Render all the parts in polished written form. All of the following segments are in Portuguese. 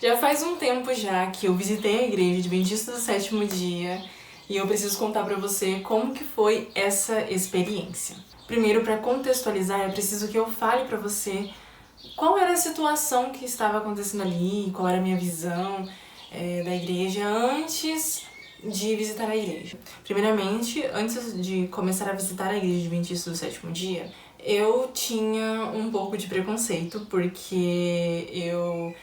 Já faz um tempo já que eu visitei a igreja Adventista do Sétimo Dia e eu preciso contar pra você como que foi essa experiência. Primeiro, para contextualizar, é preciso que eu fale pra você qual era a situação que estava acontecendo ali, qual era a minha visão da igreja antes de visitar a igreja. Primeiramente, antes de começar a visitar a igreja Adventista do Sétimo Dia, eu tinha um pouco de preconceito, porque eu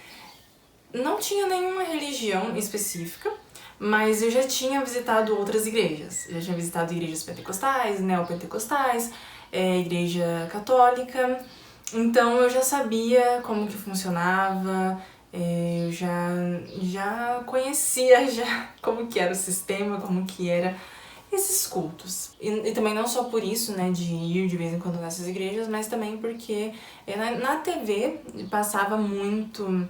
não tinha nenhuma religião específica, mas eu já tinha visitado outras igrejas. Eu já tinha visitado igrejas pentecostais, neopentecostais, igreja católica. Então eu já sabia como que funcionava, eu já conhecia já como que era o sistema, como que era esses cultos. E também não só por isso, né, de ir de vez em quando nessas igrejas, mas também porque na TV passava muito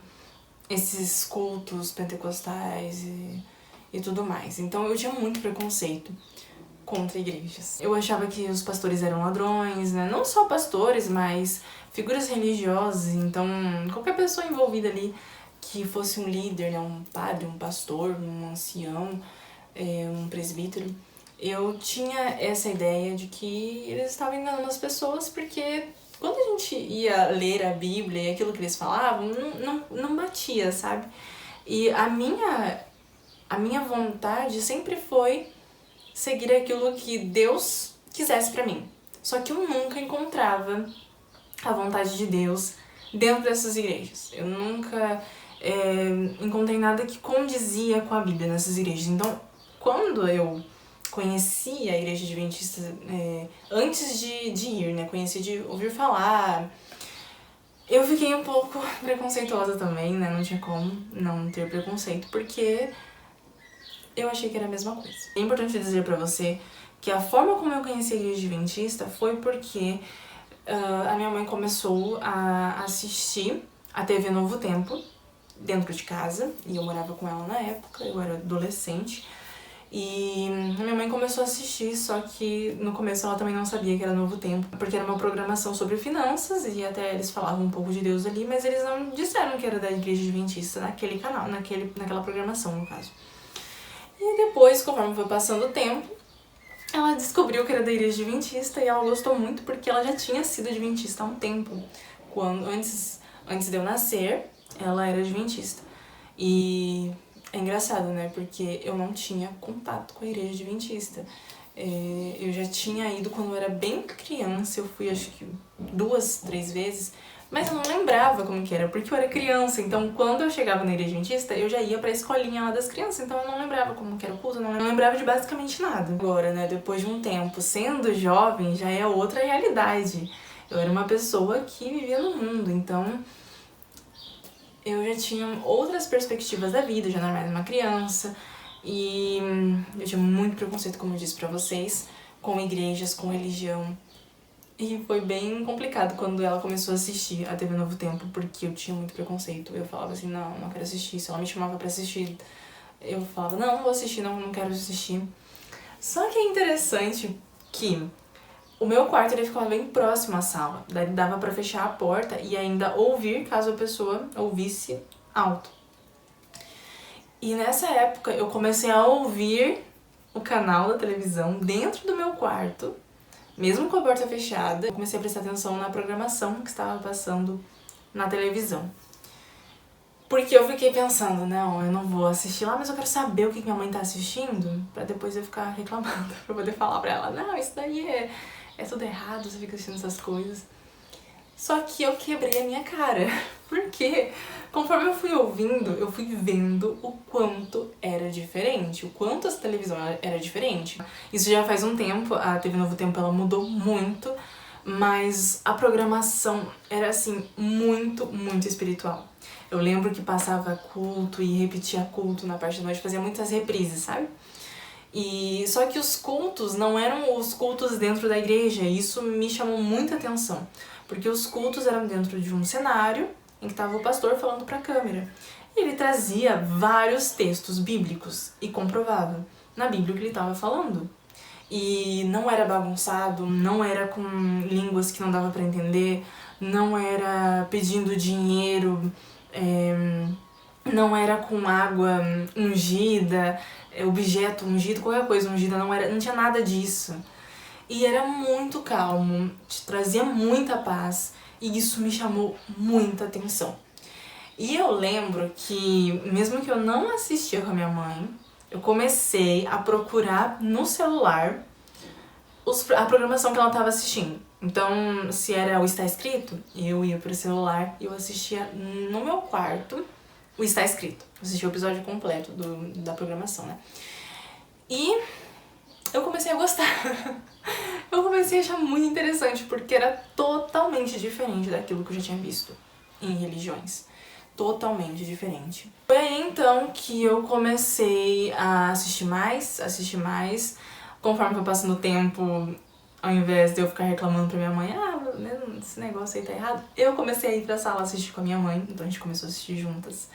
esses cultos pentecostais e tudo mais. Então eu tinha muito preconceito contra igrejas. Eu achava que os pastores eram ladrões, né? Não só pastores, mas figuras religiosas. Então qualquer pessoa envolvida ali que fosse um líder, né? Um padre, um pastor, um ancião, um presbítero, eu tinha essa ideia de que eles estavam enganando as pessoas, porque quando a gente ia ler a Bíblia e aquilo que eles falavam, não batia, sabe? E a minha vontade sempre foi seguir aquilo que Deus quisesse pra mim. Só que eu nunca encontrava a vontade de Deus dentro dessas igrejas. Eu nunca encontrei nada que condizia com a Bíblia nessas igrejas. Então, quando eu conheci a igreja adventista antes de ir, né? Conheci de ouvir falar. Eu fiquei um pouco preconceituosa também, né? Não tinha como não ter preconceito, porque eu achei que era a mesma coisa. É importante dizer pra você que a forma como eu conheci a igreja adventista foi porque a minha mãe começou a assistir a TV Novo Tempo dentro de casa, e eu morava com ela na época, eu era adolescente. E a minha mãe começou a assistir, só que no começo ela também não sabia que era Novo Tempo, porque era uma programação sobre finanças e até eles falavam um pouco de Deus ali, mas eles não disseram que era da igreja adventista naquele canal, naquela programação, no caso. E depois, conforme foi passando o tempo, ela descobriu que era da igreja adventista e ela gostou muito porque ela já tinha sido adventista há um tempo. Antes de eu nascer, ela era adventista. E é engraçado, né? Porque eu não tinha contato com a igreja adventista. Eu já tinha ido quando eu era bem criança, eu fui acho que 2, 3 vezes, mas eu não lembrava como que era, porque eu era criança. Então quando eu chegava na igreja adventista, eu já ia pra escolinha lá das crianças, então eu não lembrava como que era o culto, eu não lembrava de basicamente nada. Agora, né, depois de um tempo, sendo jovem, já é outra realidade. Eu era uma pessoa que vivia no mundo, então eu já tinha outras perspectivas da vida, já não era mais uma criança, e eu tinha muito preconceito, como eu disse pra vocês, com igrejas, com religião. E foi bem complicado quando ela começou a assistir a TV Novo Tempo, porque eu tinha muito preconceito. Eu falava assim, não quero assistir. Se ela me chamava pra assistir, eu falava, não vou assistir, não quero assistir. Só que é interessante que o meu quarto ele ficava bem próximo à sala, daí dava pra fechar a porta e ainda ouvir caso a pessoa ouvisse alto. E nessa época eu comecei a ouvir o canal da televisão dentro do meu quarto, mesmo com a porta fechada. Eu comecei a prestar atenção na programação que estava passando na televisão. Porque eu fiquei pensando, não, eu não vou assistir lá, mas eu quero saber o que minha mãe tá assistindo, pra depois eu ficar reclamando, pra poder falar pra ela, não, isso daí é tudo errado, você fica assistindo essas coisas. Só que eu quebrei a minha cara, porque conforme eu fui ouvindo, eu fui vendo o quanto era diferente, o quanto essa televisão era diferente. Isso já faz um tempo, a TV Novo Tempo ela mudou muito, mas a programação era assim, muito, muito espiritual. Eu lembro que passava culto e repetia culto na parte da noite, fazia muitas reprises, sabe? E só que os cultos não eram os cultos dentro da igreja, e isso me chamou muita atenção, porque os cultos eram dentro de um cenário em que estava o pastor falando para a câmera. E ele trazia vários textos bíblicos e comprovava na Bíblia o que ele estava falando. E não era bagunçado, não era com línguas que não dava para entender, não era pedindo dinheiro não era com água ungida, objeto ungido, qualquer coisa ungida, não tinha nada disso. E era muito calmo, te trazia muita paz, e isso me chamou muita atenção. E eu lembro que, mesmo que eu não assistia com a minha mãe, eu comecei a procurar no celular a programação que ela estava assistindo. Então, se era o Está Escrito, eu ia pro celular e eu assistia no meu quarto o Está Escrito. Eu assistia o episódio completo da programação, né? E eu comecei a gostar. Eu comecei a achar muito interessante, porque era totalmente diferente daquilo que eu já tinha visto em religiões. Totalmente diferente. Foi aí então que eu comecei a assistir mais. Conforme foi passando o tempo, ao invés de eu ficar reclamando pra minha mãe, esse negócio aí tá errado, eu comecei a ir pra sala assistir com a minha mãe, então a gente começou a assistir juntas.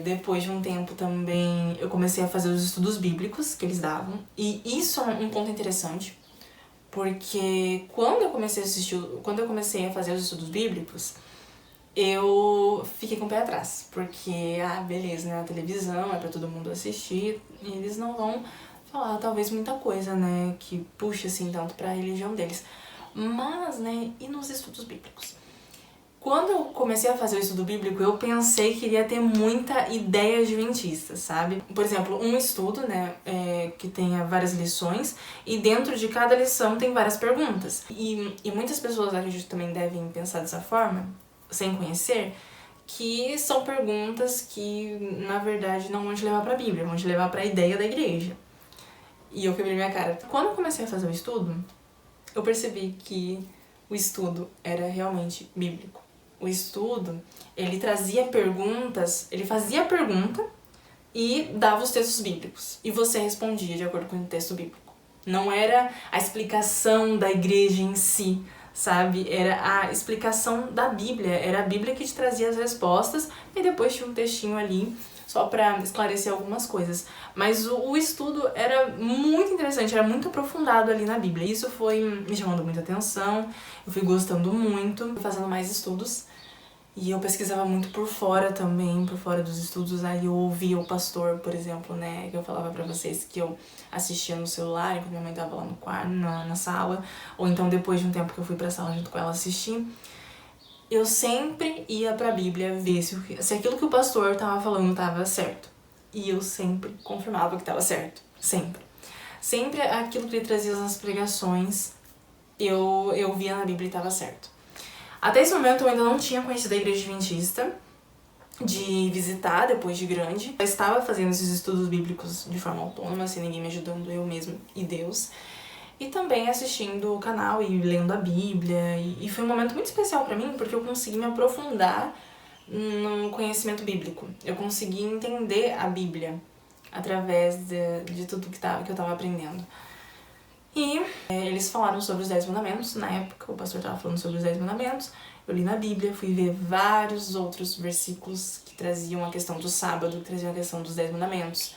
Depois de um tempo também eu comecei a fazer os estudos bíblicos que eles davam, e isso é um ponto interessante, porque quando eu comecei a fazer os estudos bíblicos, eu fiquei com o pé atrás, porque, beleza, né, a televisão é pra todo mundo assistir, e eles não vão falar talvez muita coisa, né, que puxa assim tanto pra religião deles. Mas, né, e nos estudos bíblicos? Quando eu comecei a fazer o estudo bíblico, eu pensei que iria ter muita ideia adventista, sabe? Por exemplo, um estudo, né, que tenha várias lições, e dentro de cada lição tem várias perguntas. E muitas pessoas, acredito, também devem pensar dessa forma, sem conhecer, que são perguntas que, na verdade, não vão te levar pra Bíblia, vão te levar pra ideia da igreja. E eu quebrei minha cara. Quando eu comecei a fazer o estudo, eu percebi que o estudo era realmente bíblico. O estudo, ele trazia perguntas, ele fazia a pergunta e dava os textos bíblicos. E você respondia de acordo com o texto bíblico. Não era a explicação da igreja em si, sabe? Era a explicação da Bíblia. Era a Bíblia que te trazia as respostas e depois tinha um textinho ali só pra esclarecer algumas coisas. Mas o estudo era muito interessante, era muito aprofundado ali na Bíblia. Isso foi me chamando muita atenção, eu fui gostando muito, fui fazendo mais estudos. E eu pesquisava muito por fora também, por fora dos estudos. Aí eu ouvia o pastor, por exemplo, né, que eu falava pra vocês que eu assistia no celular, enquanto minha mãe tava lá no quarto, na sala. Ou então depois de um tempo que eu fui pra sala junto com ela assistir. Eu sempre ia pra Bíblia ver se aquilo que o pastor tava falando tava certo. E eu sempre confirmava que tava certo. Sempre. Sempre aquilo que ele trazia nas pregações, eu via na Bíblia e tava certo. Até esse momento eu ainda não tinha conhecido a Igreja Adventista, de visitar depois de grande. Eu estava fazendo esses estudos bíblicos de forma autônoma, sem ninguém me ajudando, eu mesma e Deus. E também assistindo o canal e lendo a Bíblia. E foi um momento muito especial pra mim, porque eu consegui me aprofundar no conhecimento bíblico. Eu consegui entender a Bíblia através de tudo que eu tava aprendendo. E eles falaram sobre os 10 mandamentos. Na época o pastor estava falando sobre os 10 mandamentos. Eu li na Bíblia, fui ver vários outros versículos que traziam a questão do sábado, que traziam a questão dos 10 mandamentos.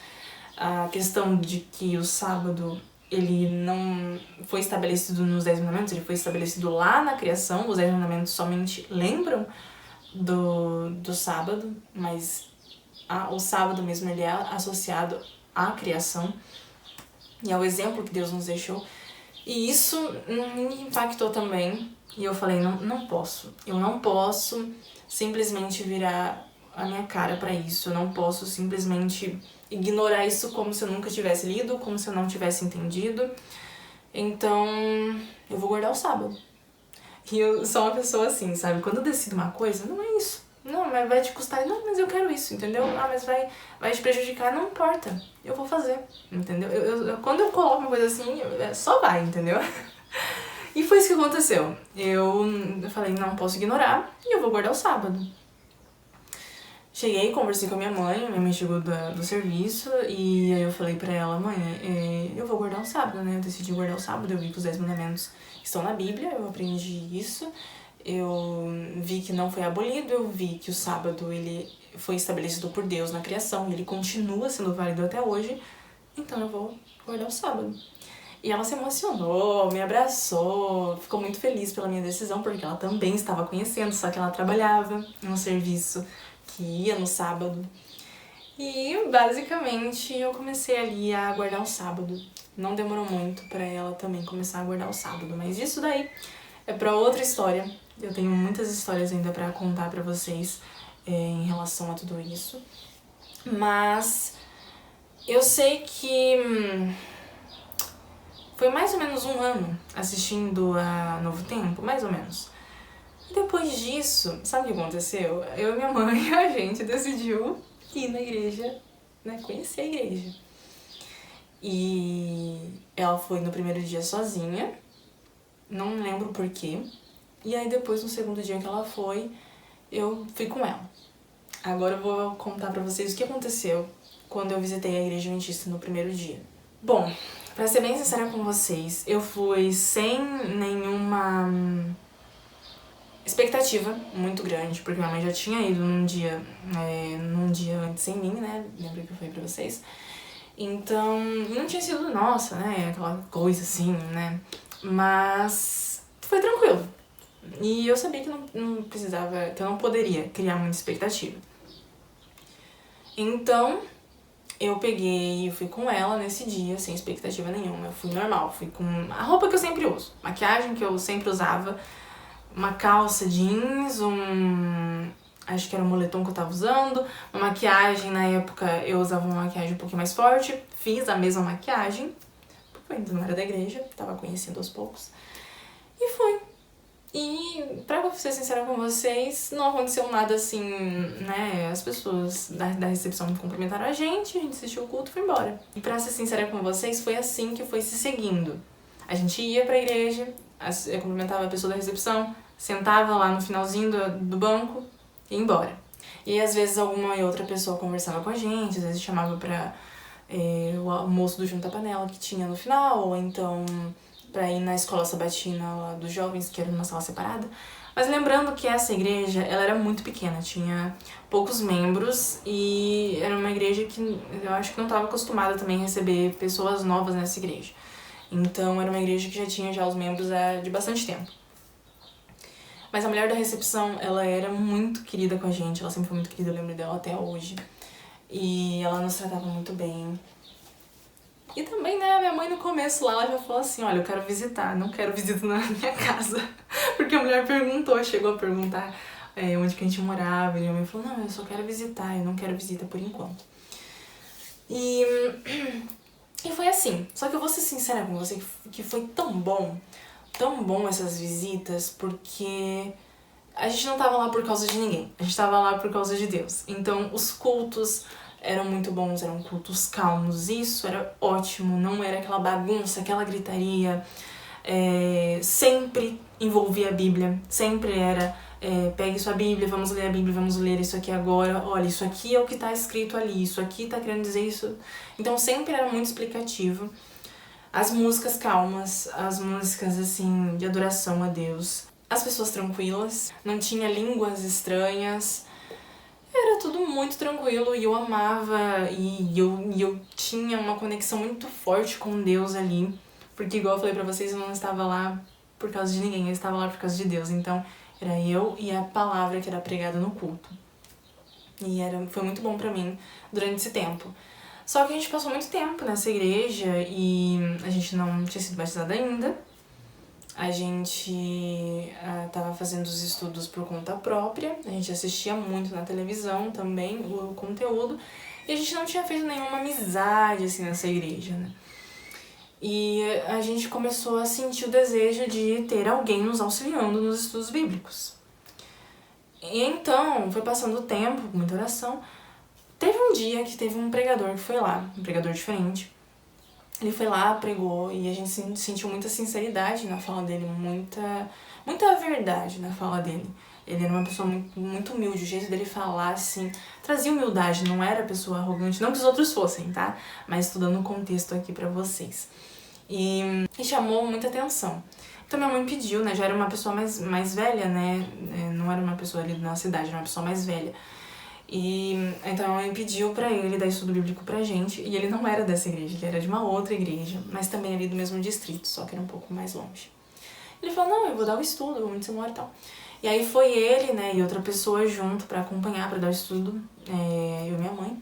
A questão de que o sábado, ele não foi estabelecido nos 10 mandamentos, ele foi estabelecido lá na criação. Os 10 mandamentos somente lembram do sábado, mas o sábado mesmo ele é associado à criação e ao exemplo que Deus nos deixou. E isso me impactou também. E eu falei, não posso. Eu não posso simplesmente virar a minha cara pra isso. Eu não posso simplesmente ignorar isso como se eu nunca tivesse lido, como se eu não tivesse entendido. Então, eu vou guardar o sábado. E eu sou uma pessoa assim, sabe? Quando eu decido uma coisa, não é isso. Não, mas vai te custar. Não, mas eu quero isso, entendeu? Mas vai te prejudicar. Não importa. Eu vou fazer, entendeu? Quando eu coloco uma coisa assim, só vai, entendeu? E foi isso que aconteceu. Eu falei, não posso ignorar e eu vou guardar o sábado. Cheguei, conversei com a minha mãe chegou do serviço e aí eu falei pra ela, mãe, eu vou guardar o sábado, né? Eu decidi guardar o sábado, eu vi que os 10 mandamentos estão na Bíblia, eu aprendi isso. Eu vi que não foi abolido, eu vi que o sábado ele foi estabelecido por Deus na criação, ele continua sendo válido até hoje, então eu vou guardar o sábado. E ela se emocionou, me abraçou, ficou muito feliz pela minha decisão, porque ela também estava conhecendo, só que ela trabalhava em um serviço que ia no sábado. E basicamente eu comecei ali a guardar o sábado. Não demorou muito pra ela também começar a guardar o sábado, mas isso daí é pra outra história. Eu tenho muitas histórias ainda pra contar pra vocês em relação a tudo isso. Mas eu sei que foi mais ou menos 1 ano assistindo a Novo Tempo, mais ou menos. E depois disso, sabe o que aconteceu? Eu e minha mãe, a gente decidiu ir na igreja, né, conhecer a igreja. E ela foi no primeiro dia sozinha, não lembro porquê. E aí depois, no segundo dia que ela foi, eu fui com ela. Agora eu vou contar pra vocês o que aconteceu quando eu visitei a igreja adventista no primeiro dia. Bom, pra ser bem sincera com vocês, eu fui sem nenhuma expectativa muito grande, porque minha mãe já tinha ido num dia antes sem mim, né? Lembra que eu falei pra vocês? Então, não tinha sido nossa, né? Aquela coisa assim, né? Mas foi tranquilo. E eu sabia que não precisava, que eu não poderia criar muita expectativa. Então, eu peguei e fui com ela nesse dia, sem expectativa nenhuma. Eu fui normal, fui com a roupa que eu sempre uso, maquiagem que eu sempre usava, uma calça jeans, acho que era um moletom que eu tava usando, uma maquiagem, na época eu usava uma maquiagem um pouquinho mais forte, fiz a mesma maquiagem, porque eu ainda não era da igreja, tava conhecendo aos poucos, e fui. E pra ser sincera com vocês, não aconteceu nada assim, né, as pessoas da recepção me cumprimentaram a gente assistiu o culto e foi embora. E pra ser sincera com vocês, foi assim que foi se seguindo. A gente ia pra igreja, eu cumprimentava a pessoa da recepção, sentava lá no finalzinho do banco e ia embora. E às vezes alguma e outra pessoa conversava com a gente, às vezes chamava pra o almoço do Junta Panela que tinha no final, ou então pra ir na escola sabatina lá dos jovens, que era numa sala separada. Mas lembrando que essa igreja, ela era muito pequena, tinha poucos membros e era uma igreja que eu acho que não estava acostumada também a receber pessoas novas nessa igreja. Então era uma igreja que já tinha já os membros de bastante tempo. Mas a mulher da recepção, ela era muito querida com a gente, ela sempre foi muito querida, eu lembro dela até hoje. E ela nos tratava muito bem. E também, né, a minha mãe no começo lá, ela já falou assim, olha, eu quero visitar, não quero visita na minha casa. Porque a mulher chegou a perguntar onde que a gente morava, e a minha mãe falou, não, eu só quero visitar, eu não quero visita por enquanto. E foi assim, só que eu vou ser sincera com você, que foi tão bom essas visitas, porque a gente não tava lá por causa de ninguém, a gente tava lá por causa de Deus. Então os cultos eram muito bons, eram cultos calmos, isso era ótimo, não era aquela bagunça, aquela gritaria, sempre envolvia a Bíblia, sempre era pegue sua Bíblia, vamos ler a Bíblia, vamos ler isso aqui agora, olha, isso aqui é o que tá escrito ali, isso aqui tá querendo dizer isso. Então sempre era muito explicativo. As músicas calmas, as músicas assim de adoração a Deus, as pessoas tranquilas, não tinha línguas estranhas, era tudo muito tranquilo e eu amava e eu tinha uma conexão muito forte com Deus ali, porque igual eu falei pra vocês, eu não estava lá por causa de ninguém, eu estava lá por causa de Deus, então era eu e a palavra que era pregada no culto. E foi muito bom pra mim durante esse tempo. Só que a gente passou muito tempo nessa igreja e a gente não tinha sido batizada ainda. A gente tava fazendo os estudos por conta própria, a gente assistia muito na televisão também o conteúdo, e a gente não tinha feito nenhuma amizade assim nessa igreja, né? E a gente começou a sentir o desejo de ter alguém nos auxiliando nos estudos bíblicos. E então, foi passando o tempo, com muita oração, teve um dia que teve um pregador que foi lá, um pregador diferente. Ele foi lá, pregou, e a gente sentiu muita sinceridade na fala dele, muita verdade na fala dele. Ele era uma pessoa muito humilde, o jeito dele falar, assim, trazia humildade, não era pessoa arrogante, não que os outros fossem, tá? Mas tô dando um contexto aqui pra vocês. E chamou muita atenção. Então minha mãe pediu, né, já era uma pessoa mais velha, né, não era uma pessoa ali da nossa idade, era uma pessoa mais velha. E então a mãe pediu pra ele dar estudo bíblico pra gente, e ele não era dessa igreja, ele era de uma outra igreja, mas também ali do mesmo distrito, só que era um pouco mais longe. Ele falou, não, eu vou dar o estudo, onde você mora e tal. E aí foi ele, né, e outra pessoa junto pra acompanhar, pra dar o estudo, eu e minha mãe.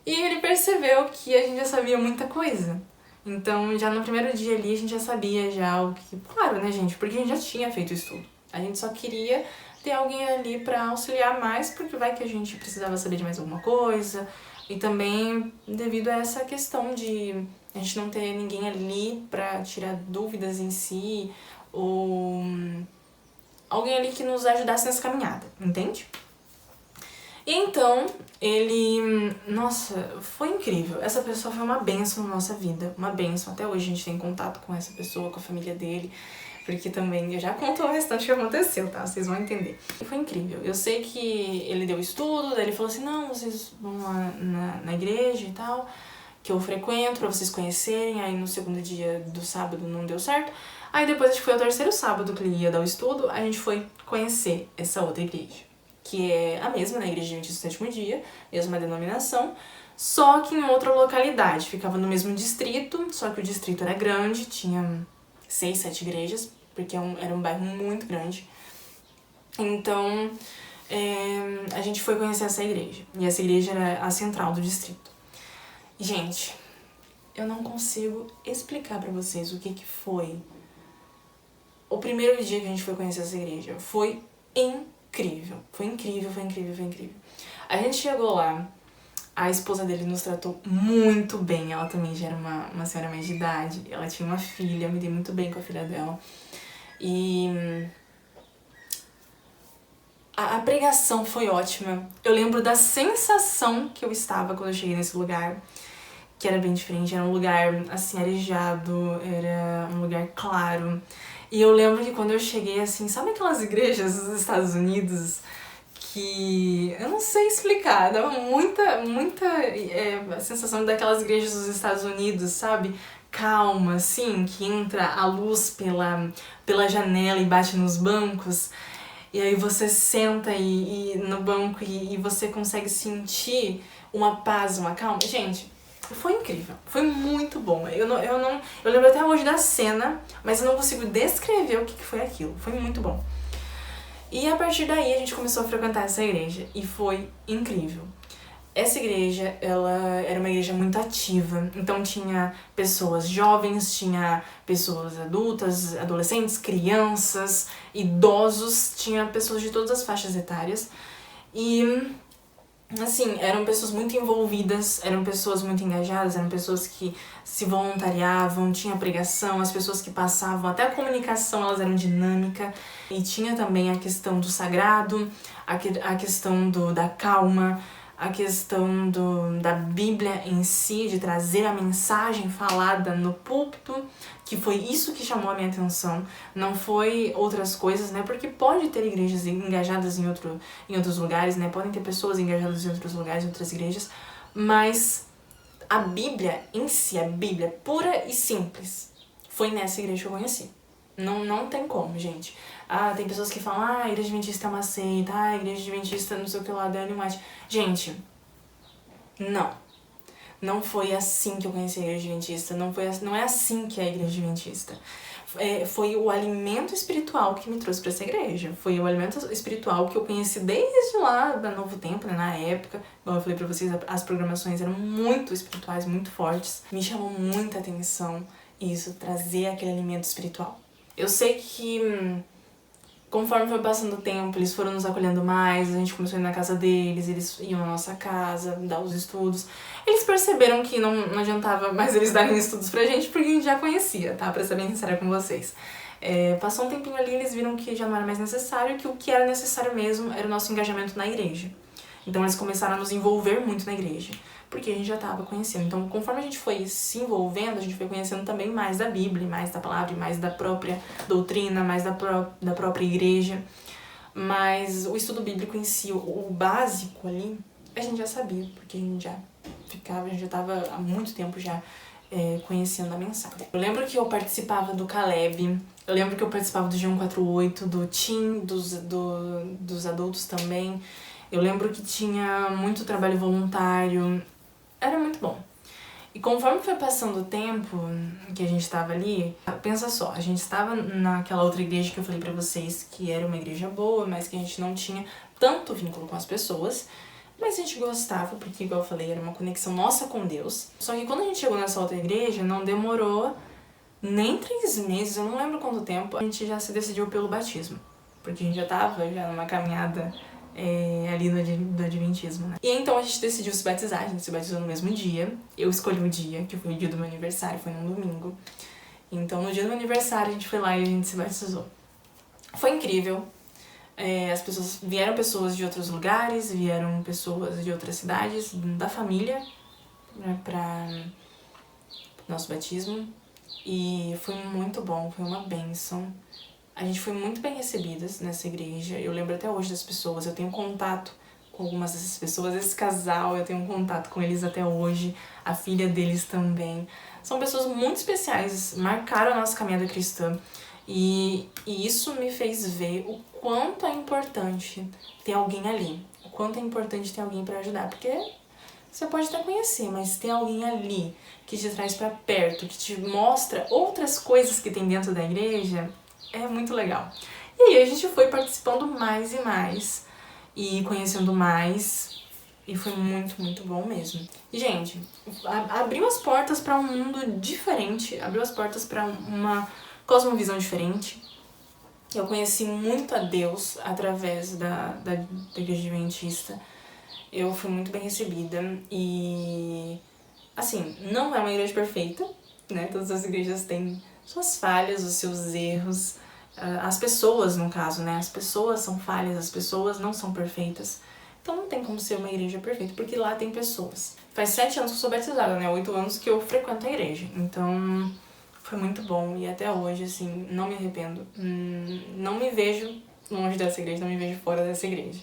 E ele percebeu que a gente já sabia muita coisa. Então, já no primeiro dia ali, a gente já sabia já o que... Claro, né, gente? Porque a gente já tinha feito o estudo. A gente só queria ter alguém ali pra auxiliar mais, porque vai que a gente precisava saber de mais alguma coisa. E também devido a essa questão de a gente não ter ninguém ali pra tirar dúvidas em si, ou alguém ali que nos ajudasse nessa caminhada, entende? E então, ele... Nossa, foi incrível. Essa pessoa foi uma bênção na nossa vida. Uma bênção. Até hoje a gente tem contato com essa pessoa, com a família dele. Porque também, eu já conto o restante que aconteceu, tá? Vocês vão entender. E foi incrível. Eu sei que ele deu estudo, daí ele falou assim, não, vocês vão lá na igreja e tal, que eu frequento pra vocês conhecerem. Aí no segundo dia do sábado não deu certo. Aí depois, acho que foi o terceiro sábado que ele ia dar o estudo, a gente foi conhecer essa outra igreja, que é a mesma, na Igreja Adventista do Sétimo Dia, mesma denominação, só que em outra localidade. Ficava no mesmo distrito, só que o distrito era grande, tinha 6, 7 igrejas, porque era um bairro muito grande. Então, a gente foi conhecer essa igreja, e essa igreja era a central do distrito. Gente, eu não consigo explicar pra vocês o que foi o primeiro dia que a gente foi conhecer essa igreja. Foi incrível. Foi incrível, foi incrível, foi incrível. A gente chegou lá, a esposa dele nos tratou muito bem. Ela também já era uma senhora mais de idade. Ela tinha uma filha, eu me dei muito bem com a filha dela. E a pregação foi ótima. Eu lembro da sensação que eu estava quando eu cheguei nesse lugar, que era bem diferente. Era um lugar, assim, arejado, era um lugar claro. E eu lembro que quando eu cheguei, assim, sabe aquelas igrejas dos Estados Unidos que eu não sei explicar, dava muita sensação daquelas igrejas dos Estados Unidos, sabe? Calma, assim, que entra a luz pela janela e bate nos bancos. E aí você senta no banco e você consegue sentir uma paz, uma calma. Gente, foi incrível, foi muito bom. Eu lembro até hoje da cena, mas eu não consigo descrever o que foi aquilo. Foi muito bom. E a partir daí a gente começou a frequentar essa igreja e foi incrível. Essa igreja, ela era uma igreja muito ativa, então tinha pessoas jovens, tinha pessoas adultas, adolescentes, crianças, idosos, tinha pessoas de todas as faixas etárias. E assim, eram pessoas muito envolvidas, eram pessoas muito engajadas, eram pessoas que se voluntariavam, tinha pregação, as pessoas que passavam, até a comunicação, elas eram dinâmica. E tinha também a questão do sagrado, a questão da calma, a questão da Bíblia em si, de trazer a mensagem falada no púlpito, que foi isso que chamou a minha atenção, não foi outras coisas, né? Porque pode ter igrejas engajadas em outros lugares, né? Podem ter pessoas engajadas em outros lugares, em outras igrejas, mas a Bíblia em si, a Bíblia pura e simples, foi nessa igreja que eu conheci. Não tem como, gente. Ah, tem pessoas que falam, a igreja adventista é uma seita, a igreja adventista não sei o que lá, Dani White. Gente, não foi assim que eu conheci a igreja adventista, não é assim que é a igreja adventista. Foi o alimento espiritual que me trouxe pra essa igreja. Foi o alimento espiritual que eu conheci desde lá da Novo Tempo, né, na época. Como eu falei pra vocês, as programações eram muito espirituais, muito fortes. Me chamou muita atenção isso, trazer aquele alimento espiritual. Eu sei que conforme foi passando o tempo, eles foram nos acolhendo mais, a gente começou a ir na casa deles, eles iam na nossa casa, dar os estudos. Eles perceberam que não adiantava mais eles darem estudos pra gente, porque a gente já conhecia, tá? Pra ser bem sincera com vocês. Passou um tempinho ali, eles viram que já não era mais necessário, que o que era necessário mesmo era o nosso engajamento na igreja. Então eles começaram a nos envolver muito na igreja, porque a gente já estava conhecendo. Então, conforme a gente foi se envolvendo, a gente foi conhecendo também mais da Bíblia, mais da palavra, mais da própria doutrina, mais da própria igreja. Mas o estudo bíblico em si, o básico ali, a gente já sabia, porque a gente já estava há muito tempo já conhecendo a mensagem. Eu lembro que eu participava do Caleb, eu lembro que eu participava do G148, do Team, dos adultos também. Eu lembro que tinha muito trabalho voluntário, era muito bom. E conforme foi passando o tempo que a gente tava ali, pensa só, a gente estava naquela outra igreja que eu falei pra vocês que era uma igreja boa, mas que a gente não tinha tanto vínculo com as pessoas, mas a gente gostava, porque igual eu falei, era uma conexão nossa com Deus. Só que quando a gente chegou nessa outra igreja, não demorou nem 3 meses, eu não lembro quanto tempo, a gente já se decidiu pelo batismo. Porque a gente já tava numa caminhada ali do Adventismo, né? E então a gente decidiu se batizar, a gente se batizou no mesmo dia. Eu escolhi o dia, que foi o dia do meu aniversário, foi num domingo. Então no dia do meu aniversário a gente foi lá e a gente se batizou. Foi incrível. Vieram pessoas de outros lugares, vieram pessoas de outras cidades, da família, né, para nosso batismo. E foi muito bom, foi uma bênção. A gente foi muito bem recebidas nessa igreja. Eu lembro até hoje das pessoas, eu tenho contato com algumas dessas pessoas. Esse casal, eu tenho contato com eles até hoje, a filha deles também. São pessoas muito especiais, marcaram a nossa caminhada cristã. E isso me fez ver o quanto é importante ter alguém ali. O quanto é importante ter alguém para ajudar. Porque você pode até conhecer, mas ter alguém ali que te traz para perto, que te mostra outras coisas que tem dentro da igreja, é muito legal. E aí a gente foi participando mais e mais, e conhecendo mais, e foi muito, muito bom mesmo. E, gente, abriu as portas para um mundo diferente, abriu as portas para uma cosmovisão diferente. Eu conheci muito a Deus através da igreja adventista. Eu fui muito bem recebida e, assim, não é uma igreja perfeita, né? Todas as igrejas têm suas falhas, os seus erros. As pessoas, no caso, né? As pessoas são falhas, as pessoas não são perfeitas. Então não tem como ser uma igreja perfeita, porque lá tem pessoas. Faz 7 anos que eu sou batizada, né? 8 anos que eu frequento a igreja. Então foi muito bom e até hoje, assim, não me arrependo. Não me vejo longe dessa igreja, não me vejo fora dessa igreja.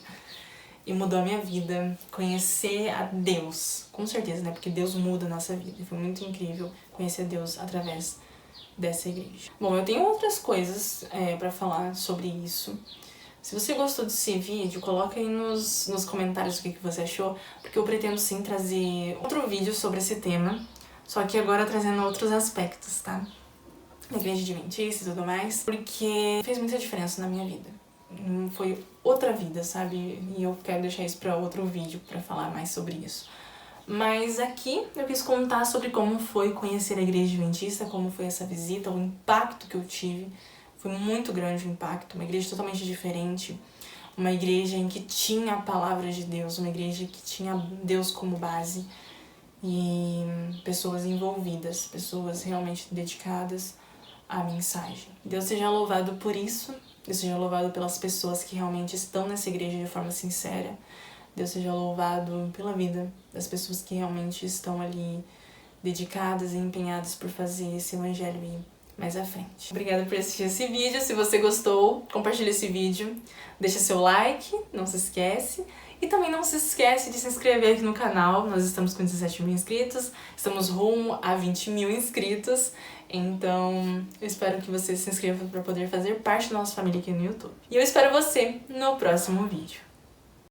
E mudou a minha vida, conhecer a Deus, com certeza, né? Porque Deus muda a nossa vida. E foi muito incrível conhecer Deus através dessa igreja. Bom, eu tenho outras coisas pra falar sobre isso. Se você gostou desse vídeo, coloca aí nos comentários o que você achou, porque eu pretendo sim trazer outro vídeo sobre esse tema, só que agora trazendo outros aspectos, tá? Da igreja adventista e tudo mais, porque fez muita diferença na minha vida. Foi outra vida, sabe? E eu quero deixar isso pra outro vídeo pra falar mais sobre isso. Mas aqui eu quis contar sobre como foi conhecer a igreja adventista, como foi essa visita, o impacto que eu tive. Foi muito grande o impacto, uma igreja totalmente diferente, uma igreja em que tinha a palavra de Deus, uma igreja que tinha Deus como base e pessoas envolvidas, pessoas realmente dedicadas à mensagem. Deus seja louvado por isso. Deus seja louvado pelas pessoas que realmente estão nessa igreja de forma sincera. Deus seja louvado pela vida das pessoas que realmente estão ali dedicadas e empenhadas por fazer esse evangelho ir mais à frente. Obrigada por assistir esse vídeo. Se você gostou, compartilhe esse vídeo. Deixa seu like, não se esquece. E também não se esquece de se inscrever aqui no canal. Nós estamos com 17 mil inscritos. Estamos rumo a 20 mil inscritos. Então, eu espero que você se inscreva para poder fazer parte da nossa família aqui no YouTube. E eu espero você no próximo vídeo.